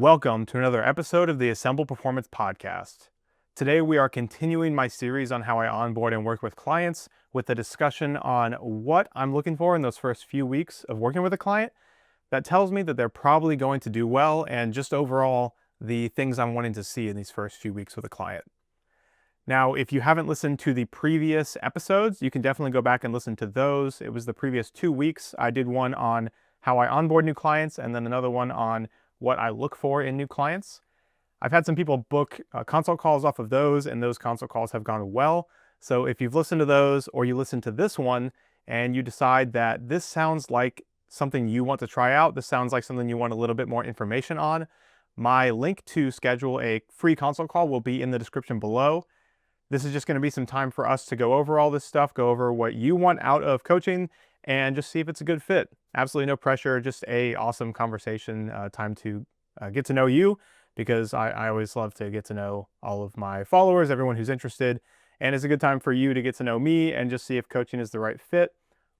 Welcome to another episode of the Assemble Performance Podcast. Today we are continuing my series on how I onboard and work with clients with a discussion on what I'm looking for in those first few weeks of working with a client that tells me that they're probably going to do well, and just overall the things I'm wanting to see in these first few weeks with a client. Now, if you haven't listened to the previous episodes, you can definitely go back and listen to those. It was the previous 2 weeks. I did one on how I onboard new clients and then another one on what I look for in new clients. I've had some people book consult calls off of those, and those consult calls have gone well. So if you've listened to those or you listen to this one and you decide that this sounds like something you want to try out, this sounds like something you want a little bit more information on, my link to schedule a free consult call will be in the description below. This is just going to be some time for us to go over all this stuff, go over what you want out of coaching, and just see if it's a good fit. Absolutely no pressure, just a awesome conversation, time to get to know you, because I always love to get to know all of my followers, everyone who's interested, and it's a good time for you to get to know me and just see if coaching is the right fit,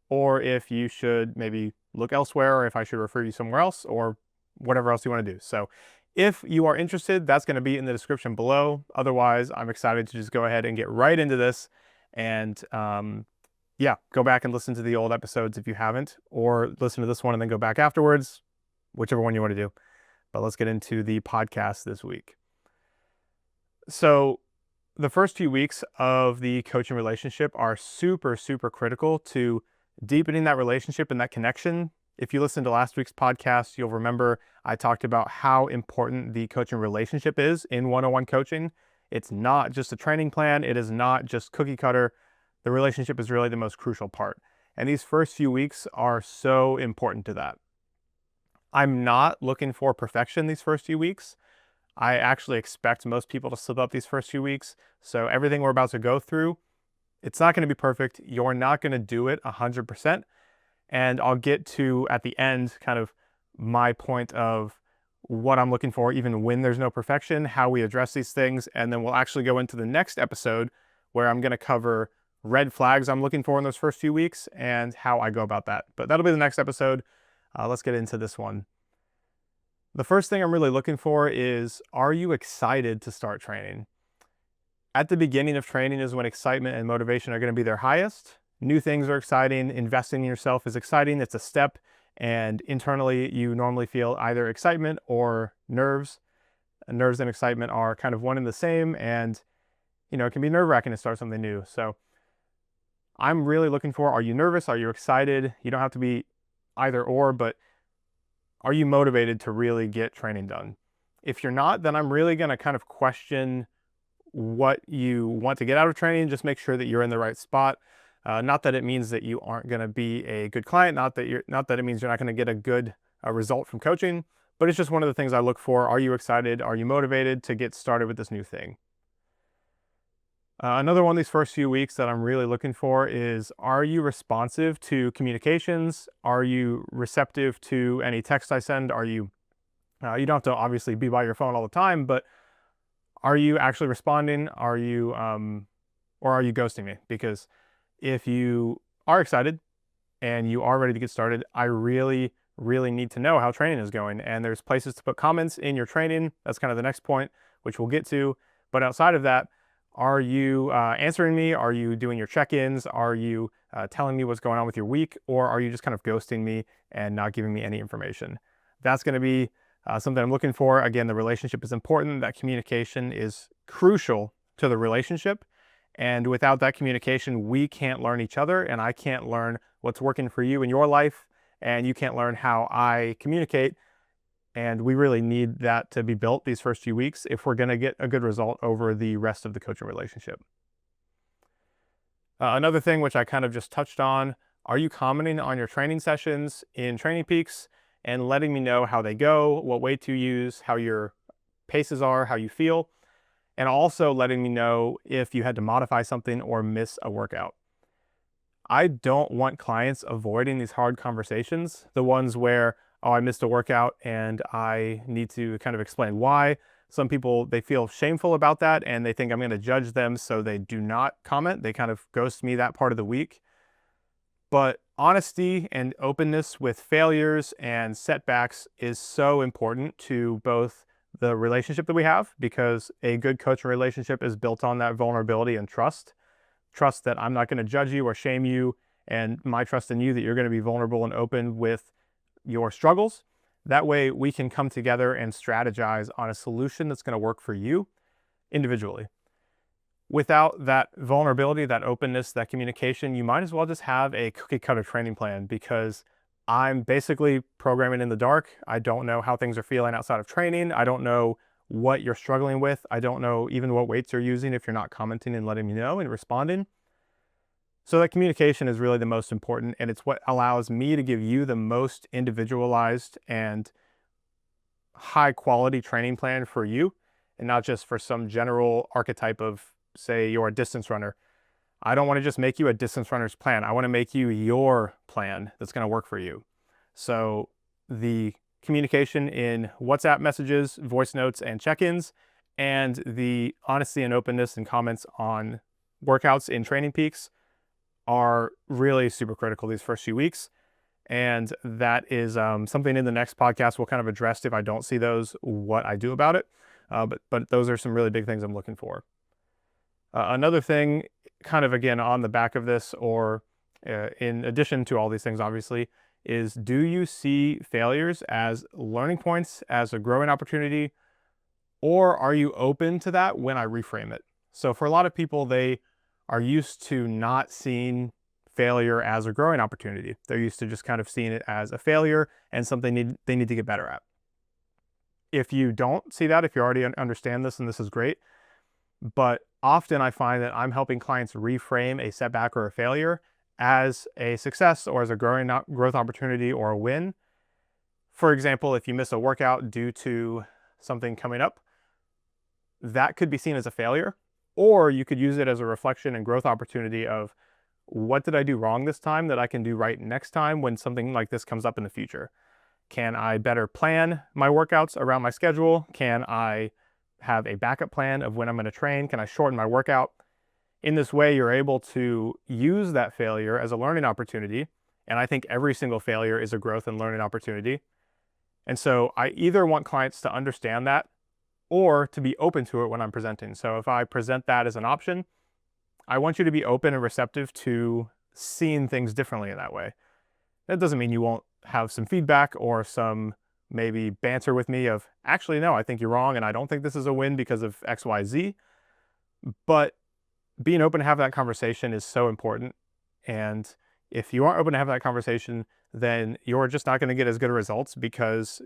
or if you should maybe look elsewhere, or if I should refer you somewhere else, or whatever else you want to do. So if you are interested, that's going to be in the description below. Otherwise, I'm excited to just go ahead and get right into this and go back and listen to the old episodes if you haven't, or listen to this one and then go back afterwards, whichever one you want to do. But let's get into the podcast this week. So the first few weeks of the coaching relationship are super, super critical to deepening that relationship and that connection. If you listen to last week's podcast, you'll remember I talked about how important the coaching relationship is in one-on-one coaching. It's not just a training plan. It is not just cookie cutter. The relationship is really the most crucial part. And these first few weeks are so important to that. I'm not looking for perfection these first few weeks. I actually expect most people to slip up these first few weeks. So everything we're about to go through, it's not going to be perfect. You're not going to do it 100%. And I'll get to, at the end, kind of my point of what I'm looking for, even when there's no perfection, how we address these things. And then we'll actually go into the next episode where I'm going to cover red flags I'm looking for in those first few weeks and how I go about that. But that'll be the next episode. Let's get into this one. The first thing I'm really looking for is, are you excited to start training? At the beginning of training is when excitement and motivation are going to be their highest. New things are exciting. Investing in yourself is exciting. It's a step. And internally, you normally feel either excitement or nerves. Nerves and excitement are kind of one and the same. And, it can be nerve-wracking to start something new. So I'm really looking for, are you nervous? Are you excited? You don't have to be either or, but are you motivated to really get training done? If you're not, then I'm really going to kind of question what you want to get out of training. Just make sure that you're in the right spot. Not that it means that you aren't going to be a good client, not that it means you're not going to get a good result from coaching, but it's just one of the things I look for. Are you excited? Are you motivated to get started with this new thing? Another one of these first few weeks that I'm really looking for is, are you responsive to communications? Are you receptive to any text I send? Are you, you don't have to obviously be by your phone all the time, but are you actually responding? Are you, or are you ghosting me? Because if you are excited and you are ready to get started, I really, really need to know how training is going. And there's places to put comments in your training. That's kind of the next point, which we'll get to. But outside of that, are you answering me? Are you doing your check-ins? Are you telling me what's going on with your week? Or are you just kind of ghosting me and not giving me any information? That's going to be something I'm looking for. Again, the relationship is important. That communication is crucial to the relationship. And without that communication, we can't learn each other, and I can't learn what's working for you in your life, and you can't learn how I communicate. And we really need that to be built these first few weeks if we're going to get a good result over the rest of the coaching relationship. Another thing which I kind of just touched on, are you commenting on your training sessions in Training Peaks and letting me know how they go, what weight to use, how your paces are, how you feel, and also letting me know if you had to modify something or miss a workout. I don't want clients avoiding these hard conversations, the ones where, oh, I missed a workout and I need to kind of explain why. Some people, they feel shameful about that and they think I'm going to judge them, so they do not comment. They kind of ghost me that part of the week. But honesty and openness with failures and setbacks is so important to both the relationship that we have, because a good coaching relationship is built on that vulnerability and trust. Trust that I'm not going to judge you or shame you, and my trust in you that you're going to be vulnerable and open with your struggles. That way we can come together and strategize on a solution that's going to work for you individually. Without that vulnerability, that openness, that communication, you might as well just have a cookie cutter training plan, because I'm basically programming in the dark. I don't know how things are feeling outside of training. I don't know what you're struggling with. I don't know even what weights you're using if you're not commenting and letting me know and responding. So that communication is really the most important, and it's what allows me to give you the most individualized and high quality training plan for you, and not just for some general archetype of, say, you're a distance runner. I don't want to just make you a distance runner's plan. I want to make you your plan that's going to work for you. So the communication in WhatsApp messages, voice notes, and check-ins, and the honesty and openness and comments on workouts in Training Peaks are really super critical these first few weeks. And that is something in the next podcast we'll kind of address. If I don't see those, what I do about it. But those are some really big things I'm looking for. Another thing, kind of again on the back of this, or in addition to all these things, obviously, is, do you see failures as learning points, as a growing opportunity, or are you open to that when I reframe it? So for a lot of people, they are used to not seeing failure as a growing opportunity. They're used to just kind of seeing it as a failure and something they need to get better at. If you don't see that, if you already understand this, and this is great, but often I find that I'm helping clients reframe a setback or a failure as a success, or as a growth opportunity or a win. For example, if you miss a workout due to something coming up, that could be seen as a failure, or you could use it as a reflection and growth opportunity of, what did I do wrong this time that I can do right next time when something like this comes up in the future? Can I better plan my workouts around my schedule? Can I have a backup plan of when I'm going to train? Can I shorten my workout? In this way, you're able to use that failure as a learning opportunity. And I think every single failure is a growth and learning opportunity. And so I either want clients to understand that, or to be open to it when I'm presenting. So if I present that as an option, I want you to be open and receptive to seeing things differently in that way. That doesn't mean you won't have some feedback or some maybe banter with me of, actually, no, I think you're wrong, and I don't think this is a win because of X, Y, Z. But being open to have that conversation is so important. And if you aren't open to have that conversation, then you're just not going to get as good of results, because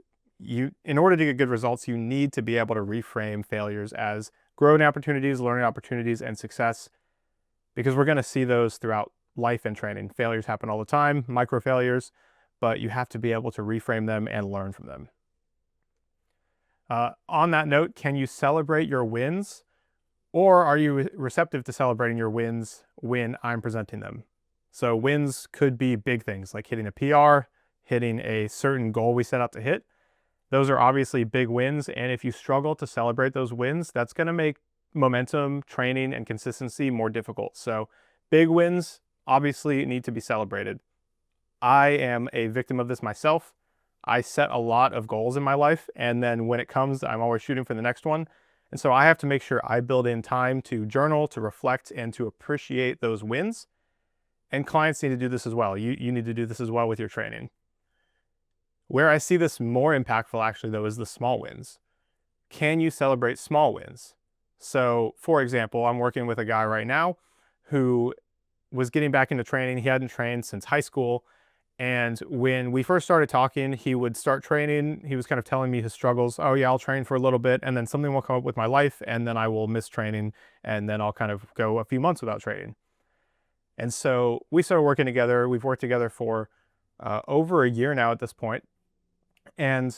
in order to get good results, you need to be able to reframe failures as growing opportunities, learning opportunities, and success, because we're going to see those throughout life and training. Failures happen all the time, micro failures, but you have to be able to reframe them and learn from them. On that note, can you celebrate your wins, or are you receptive to celebrating your wins when I'm presenting them? So wins could be big things like hitting a PR, hitting a certain goal we set out to hit. Those are obviously big wins, and if you struggle to celebrate those wins, that's going to make momentum, training, and consistency more difficult. So big wins obviously need to be celebrated. I am a victim of this myself. I set a lot of goals in my life, and then when it comes, I'm always shooting for the next one. And so I have to make sure I build in time to journal, to reflect, and to appreciate those wins. And clients need to do this as well. You need to do this as well with your training. Where I see this more impactful, actually, though, is the small wins. Can you celebrate small wins? So, for example, I'm working with a guy right now who was getting back into training. He hadn't trained since high school. And when we first started talking, he would start training. He was kind of telling me his struggles. Oh yeah, I'll train for a little bit, and then something will come up with my life, and then I will miss training, and then I'll kind of go a few months without training. And so we started working together. We've worked together for over a year now at this point. And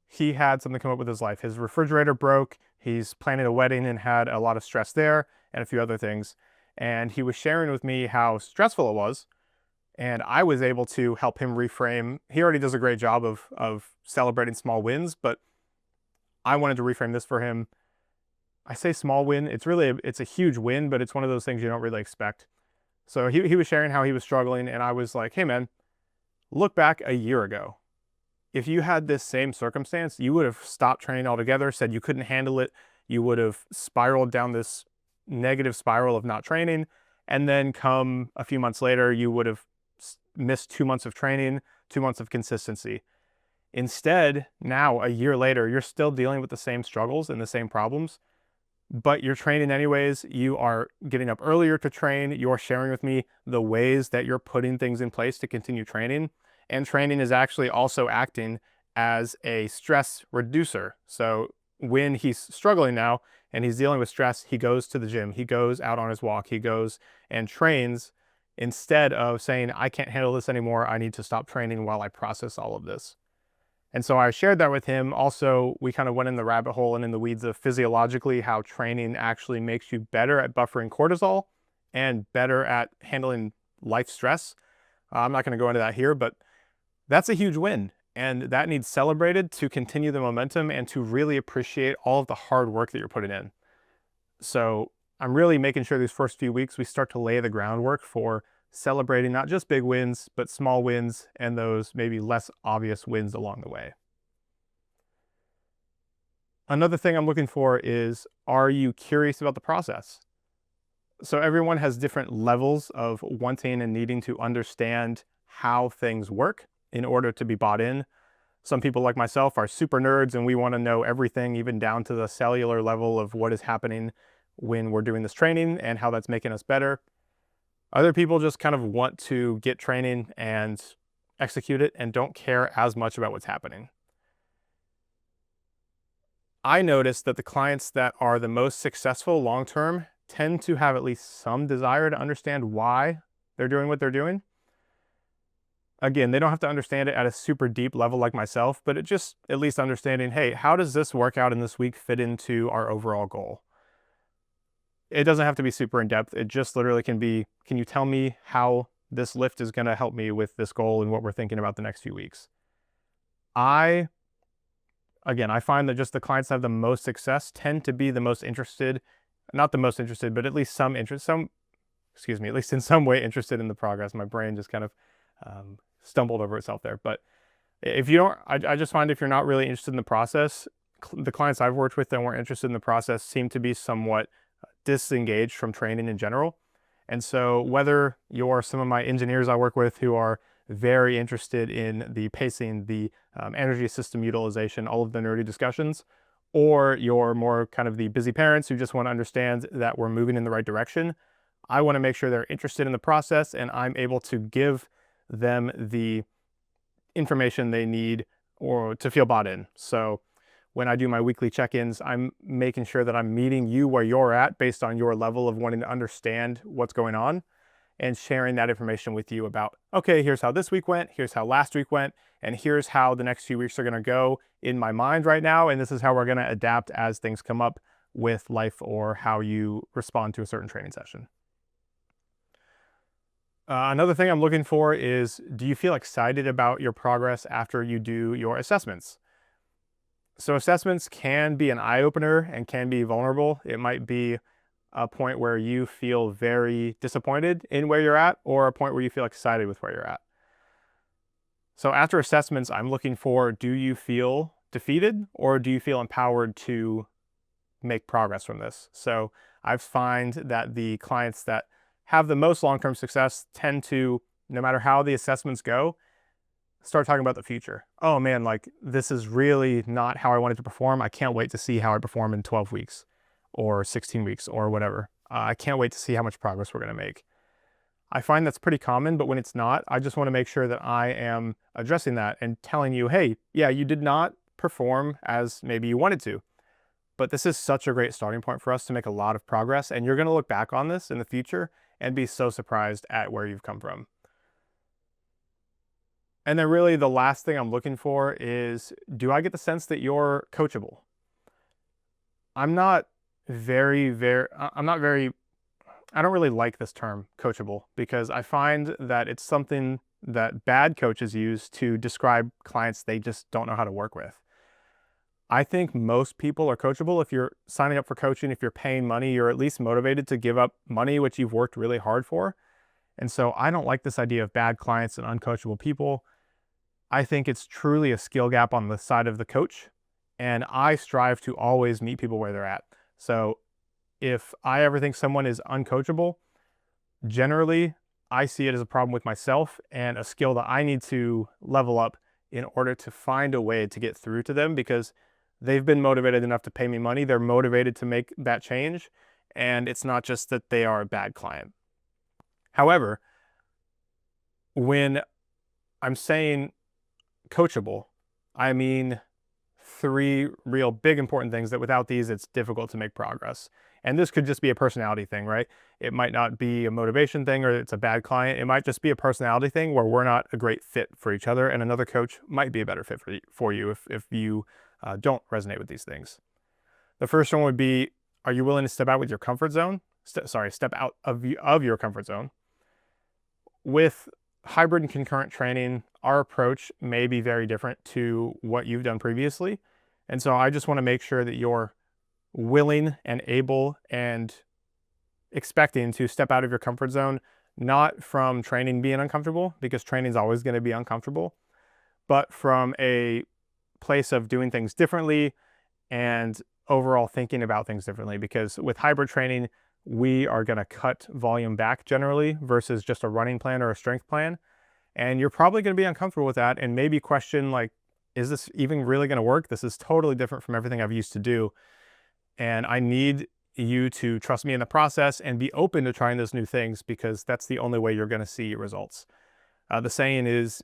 he had something come up with his life. His refrigerator broke. He's planning a wedding and had a lot of stress there and a few other things. And he was sharing with me how stressful it was. And I was able to help him reframe. He already does a great job of celebrating small wins, but I wanted to reframe this for him. I say small win. It's a huge win, but it's one of those things you don't really expect. So he was sharing how he was struggling, and I was like, hey man, look back a year ago. if you had this same circumstance, you would have stopped training altogether, said you couldn't handle it. You would have spiraled down this negative spiral of not training. And then come a few months later, you would have missed 2 months of training, 2 months of consistency. Instead, now a year later, you're still dealing with the same struggles and the same problems, but you're training anyways. You are getting up earlier to train. You're sharing with me the ways that you're putting things in place to continue training. And training is actually also acting as a stress reducer. So when he's struggling now and he's dealing with stress, he goes to the gym, he goes out on his walk, he goes and trains instead of saying, I can't handle this anymore. I need to stop training while I process all of this. And so I shared that with him. Also, we kind of went in the rabbit hole and in the weeds of physiologically how training actually makes you better at buffering cortisol and better at handling life stress. I'm not going to go into that here, but that's a huge win. And that needs celebrated to continue the momentum and to really appreciate all of the hard work that you're putting in. So I'm really making sure these first few weeks we start to lay the groundwork for celebrating not just big wins, but small wins and those maybe less obvious wins along the way. Another thing I'm looking for is, are you curious about the process? So everyone has different levels of wanting and needing to understand how things work in order to be bought in. Some people like myself are super nerds and we want to know everything, even down to the cellular level of what is happening when we're doing this training and how that's making us better. Other people just kind of want to get training and execute it and don't care as much about what's happening. I noticed that the clients that are the most successful long-term tend to have at least some desire to understand why they're doing what they're doing. Again, they don't have to understand it at a super deep level like myself, but it just at least understanding, hey, how does this workout in this week fit into our overall goal? It doesn't have to be super in depth. It just literally can be, can you tell me how this lift is going to help me with this goal and what we're thinking about the next few weeks? I find that just the clients that have the most success tend to be the most interested, not the most interested, but at least at least in some way interested in the progress. My brain just kind of stumbled over itself there. But if you don't, I just find if you're not really interested in the process, the clients I've worked with that weren't interested in the process seem to be somewhat disengaged from training in general. And so whether you're some of my engineers I work with who are very interested in the pacing, the energy system utilization, all of the nerdy discussions, or you're more kind of the busy parents who just want to understand that we're moving in the right direction, I want to make sure they're interested in the process and I'm able to give them the information they need or to feel bought in. So when I do my weekly check-ins, I'm making sure that I'm meeting you where you're at based on your level of wanting to understand what's going on and sharing that information with you about, okay, here's how this week went, here's how last week went, and here's how the next few weeks are going to go in my mind right now, and this is how we're going to adapt as things come up with life or how you respond to a certain training session. Another thing I'm looking for is, do you feel excited about your progress after you do your assessments? So assessments can be an eye-opener and can be vulnerable. It might be a point where you feel very disappointed in where you're at, or a point where you feel excited with where you're at. So after assessments, I'm looking for, do you feel defeated or do you feel empowered to make progress from this? So I find that the clients that have the most long-term success tend to, no matter how the assessments go, start talking about the future. Oh man, like this is really not how I wanted to perform. I can't wait to see how I perform in 12 weeks or 16 weeks or whatever. I can't wait to see how much progress we're going to make. I find that's pretty common, but when it's not, I just want to make sure that I am addressing that and telling you, hey, yeah, you did not perform as maybe you wanted to, but this is such a great starting point for us to make a lot of progress. And you're going to look back on this in the future and be so surprised at where you've come from. And then really the last thing I'm looking for is, do I get the sense that you're coachable? I don't really like this term coachable because I find that it's something that bad coaches use to describe clients they just don't know how to work with. I think most people are coachable. If you're signing up for coaching, if you're paying money, you're at least motivated to give up money, which you've worked really hard for. And so I don't like this idea of bad clients and uncoachable people. I think it's truly a skill gap on the side of the coach, and I strive to always meet people where they're at. So if I ever think someone is uncoachable, generally I see it as a problem with myself and a skill that I need to level up in order to find a way to get through to them, because they've been motivated enough to pay me money. They're motivated to make that change. And it's not just that they are a bad client. However, when I'm saying coachable, I mean three real big important things that without these, it's difficult to make progress. And this could just be a personality thing, right? It might not be a motivation thing or it's a bad client. It might just be a personality thing where we're not a great fit for each other, and another coach might be a better fit for you if you don't resonate with these things. The first one would be, are you willing to step out with your comfort zone? Step out of your comfort zone. With hybrid and concurrent training, our approach may be very different to what you've done previously. And so I just want to make sure that you're willing and able and expecting to step out of your comfort zone, not from training being uncomfortable, because training is always going to be uncomfortable, but from a place of doing things differently and overall thinking about things differently. Because with hybrid training, we are going to cut volume back generally versus just a running plan or a strength plan. And you're probably going to be uncomfortable with that and maybe question, like, is this even really going to work? This is totally different from everything I've used to do. And I need you to trust me in the process and be open to trying those new things, because that's the only way you're going to see results. The saying is,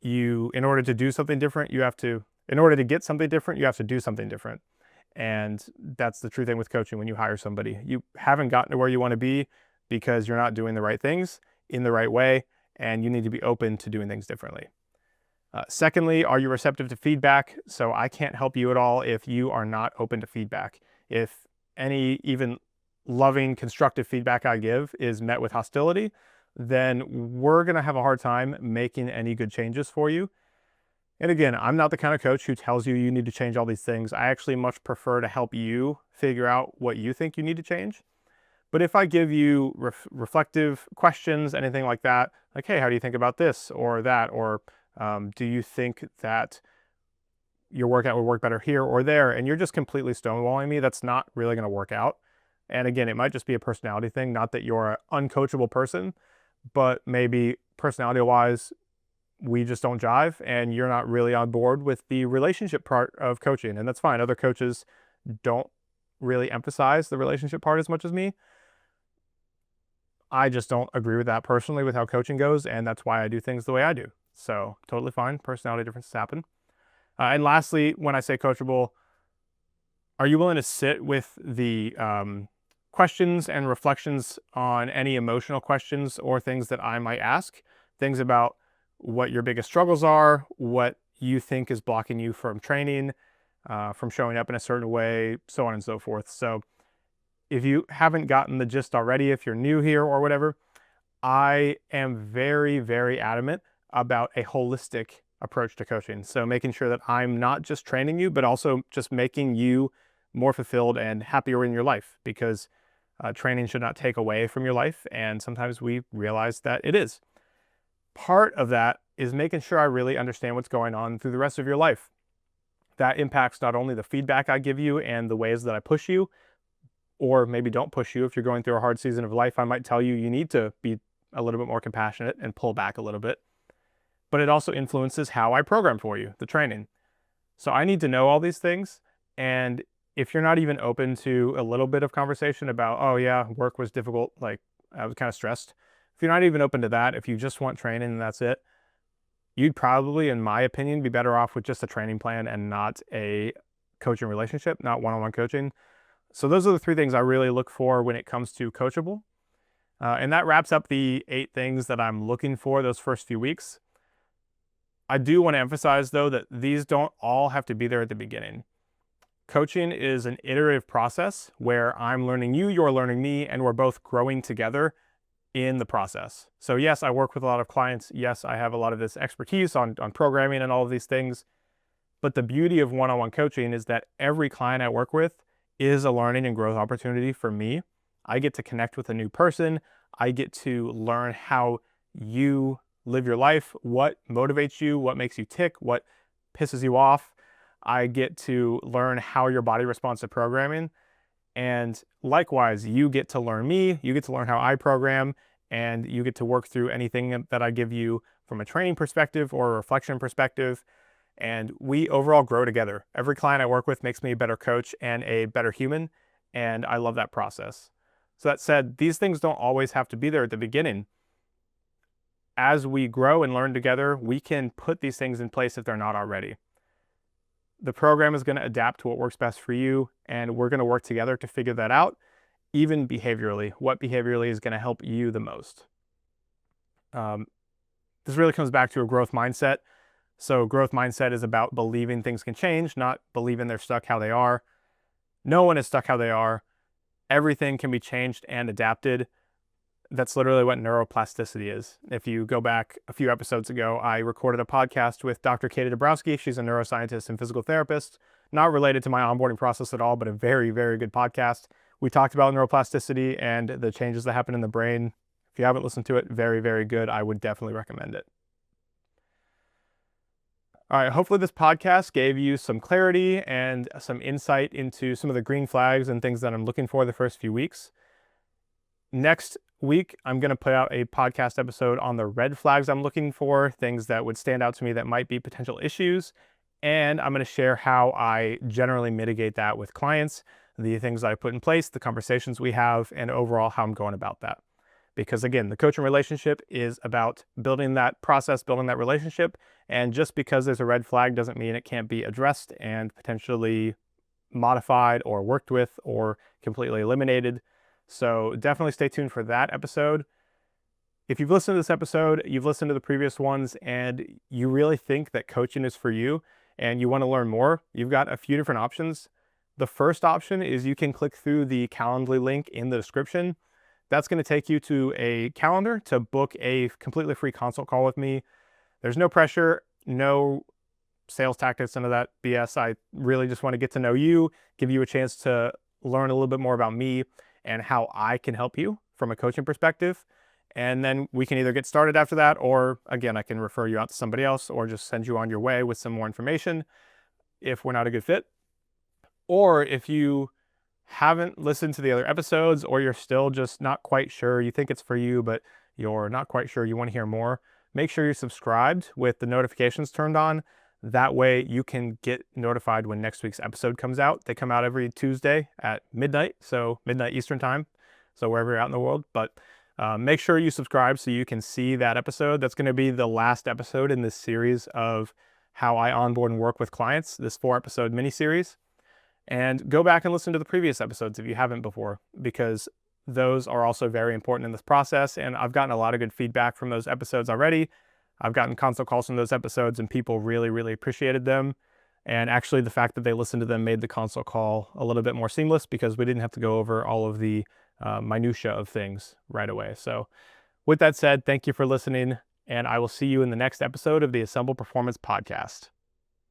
in order to do something different, in order to get something different, you have to do something different. And that's the true thing with coaching. When you hire somebody, you haven't gotten to where you want to be because you're not doing the right things in the right way, and you need to be open to doing things differently. Secondly, are you receptive to feedback? So I can't help you at all if you are not open to feedback. If any even loving, constructive feedback I give is met with hostility, then we're going to have a hard time making any good changes for you. And again, I'm not the kind of coach who tells you you need to change all these things. I actually much prefer to help you figure out what you think you need to change. But if I give you reflective questions, anything like that, like, hey, how do you think about this or that? Or do you think that your workout would work better here or there? And you're just completely stonewalling me, that's not really going to work out. And again, it might just be a personality thing, not that you're an uncoachable person, but maybe personality-wise, we just don't jive and you're not really on board with the relationship part of coaching. And that's fine. Other coaches don't really emphasize the relationship part as much as me. I just don't agree with that personally with how coaching goes, and that's why I do things the way I do. So totally fine. Personality differences happen. And lastly, when I say coachable, are you willing to sit with the questions and reflections on any emotional questions or things that I might ask? Things about what your biggest struggles are, what you think is blocking you from training, from showing up in a certain way, so on and so forth. So if you haven't gotten the gist already, if you're new here or whatever, I am very, very adamant about a holistic approach to coaching. So making sure that I'm not just training you, but also just making you more fulfilled and happier in your life, because training should not take away from your life. And sometimes we realize that it is. Part of that is making sure I really understand what's going on through the rest of your life. That impacts not only the feedback I give you and the ways that I push you, or maybe don't push you. If you're going through a hard season of life, I might tell you need to be a little bit more compassionate and pull back a little bit. But it also influences how I program for you, the training. So I need to know all these things. And if you're not even open to a little bit of conversation about, oh yeah, work was difficult, like I was kind of stressed. If you're not even open to that, if you just want training and that's it, you'd probably, in my opinion, be better off with just a training plan and not a coaching relationship, not one-on-one coaching. So those are the three things I really look for when it comes to coachable. And that wraps up the 8 things that I'm looking for those first few weeks. I do want to emphasize, though, that these don't all have to be there at the beginning. Coaching is an iterative process where I'm learning you, you're learning me, and we're both growing together in the process. So yes, I work with a lot of clients. Yes, I have a lot of this expertise on programming and all of these things. But the beauty of one-on-one coaching is that every client I work with is a learning and growth opportunity for me. I get to connect with a new person. I get to learn how you live your life, what motivates you, what makes you tick, what pisses you off. I get to learn how your body responds to programming. And likewise, you get to learn me, you get to learn how I program, and you get to work through anything that I give you from a training perspective or a reflection perspective. And we overall grow together. Every client I work with makes me a better coach and a better human. And I love that process. So that said, these things don't always have to be there at the beginning. As we grow and learn together, we can put these things in place if they're not already. The program is going to adapt to what works best for you, and we're going to work together to figure that out, even behaviorally. What behaviorally is going to help you the most? This really comes back to a growth mindset. So growth mindset is about believing things can change, not believing they're stuck how they are. No one is stuck how they are. Everything can be changed and adapted. That's literally what neuroplasticity is. If you go back a few episodes ago, I recorded a podcast with Dr. Katie Dabrowski. She's a neuroscientist and physical therapist, not related to my onboarding process at all, but a very, very good podcast. We talked about neuroplasticity and the changes that happen in the brain. If you haven't listened to it, very, very good. I would definitely recommend it. All right, hopefully this podcast gave you some clarity and some insight into some of the green flags and things that I'm looking for the first few weeks. Next week, I'm going to put out a podcast episode on the red flags I'm looking for, things that would stand out to me that might be potential issues. And I'm going to share how I generally mitigate that with clients, the things I put in place, the conversations we have, and overall how I'm going about that. Because again, the coaching relationship is about building that process, building that relationship. And just because there's a red flag doesn't mean it can't be addressed and potentially modified or worked with or completely eliminated. So definitely stay tuned for that episode. If you've listened to this episode, you've listened to the previous ones, and you really think that coaching is for you and you want to learn more, you've got a few different options. The first option is you can click through the Calendly link in the description. That's going to take you to a calendar to book a completely free consult call with me. There's no pressure, no sales tactics, none of that BS. I really just want to get to know you, give you a chance to learn a little bit more about me and how I can help you from a coaching perspective. And then we can either get started after that, or again, I can refer you out to somebody else or just send you on your way with some more information if we're not a good fit. Or if you haven't listened to the other episodes, or you're still just not quite sure, you think it's for you, but you're not quite sure, you want to hear more, make sure you're subscribed with the notifications turned on. That way you can get notified when next week's episode comes out. They come out every Tuesday at midnight, so midnight Eastern time, so wherever you're out in the world. But make sure you subscribe so you can see that episode. That's going to be the last episode in this series of how I onboard and work with clients, this 4-episode mini-series. And go back and listen to the previous episodes if you haven't before, because those are also very important in this process. And I've gotten a lot of good feedback from those episodes already. I've gotten consult calls from those episodes and people really, really appreciated them. And actually the fact that they listened to them made the consult call a little bit more seamless because we didn't have to go over all of the minutia of things right away. So with that said, thank you for listening, and I will see you in the next episode of the Assemble Performance Podcast.